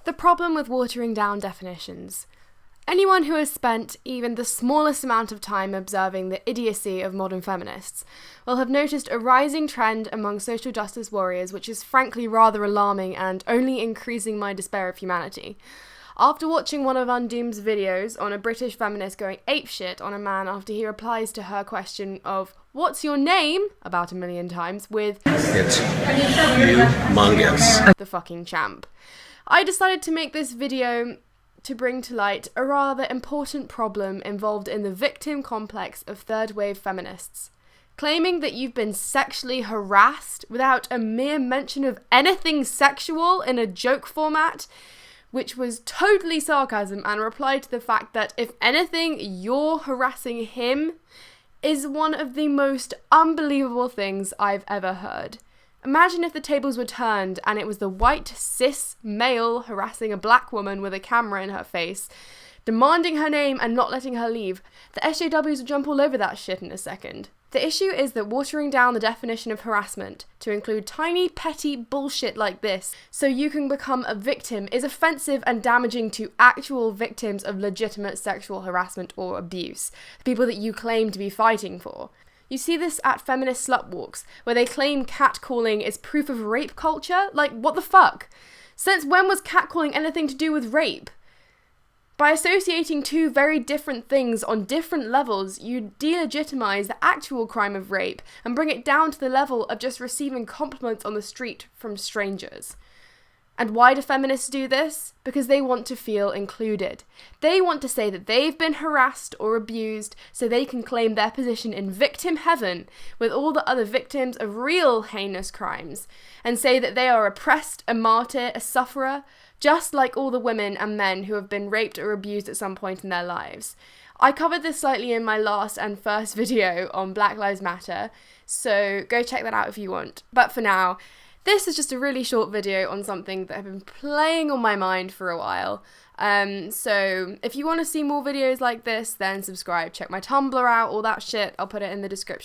The problem with watering down definitions. Anyone who has spent even the smallest amount of time observing the idiocy of modern feminists will have noticed a rising trend among social justice warriors which is frankly rather alarming and only increasing my despair of humanity. After watching one of Undoom's videos on a British feminist going apeshit on a man after he replies to her question of "What's your name?" about 1 million times with "It's humongous," the fucking champ, I decided to make this video to bring to light a rather important problem involved in the victim complex of third wave feminists. Claiming that you've been sexually harassed without a mere mention of anything sexual in a joke format, which was totally sarcasm and replied to the fact that if anything, you're harassing him, is one of the most unbelievable things I've ever heard. Imagine if the tables were turned and it was the white cis male harassing a black woman with a camera in her face, demanding her name and not letting her leave. The SJWs would jump all over that shit in a second. The issue is that watering down the definition of harassment to include tiny petty bullshit like this so you can become a victim is offensive and damaging to actual victims of legitimate sexual harassment or abuse, the people that you claim to be fighting for. You see this at feminist slut walks, where they claim catcalling is proof of rape culture? Like, what the fuck? Since when was catcalling anything to do with rape? By associating two very different things on different levels, you delegitimize the actual crime of rape and bring it down to the level of just receiving compliments on the street from strangers. And why do feminists do this? Because they want to feel included. They want to say that they've been harassed or abused so they can claim their position in victim heaven with all the other victims of real heinous crimes and say that they are oppressed, a martyr, a sufferer, just like all the women and men who have been raped or abused at some point in their lives. I covered this slightly in my last and first video on Black Lives Matter, so go check that out if you want. But for now, this is just a really short video on something that had been playing on my mind for a while. So if you want to see more videos like this, then subscribe. Check my Tumblr out, all that shit. I'll put it in the description.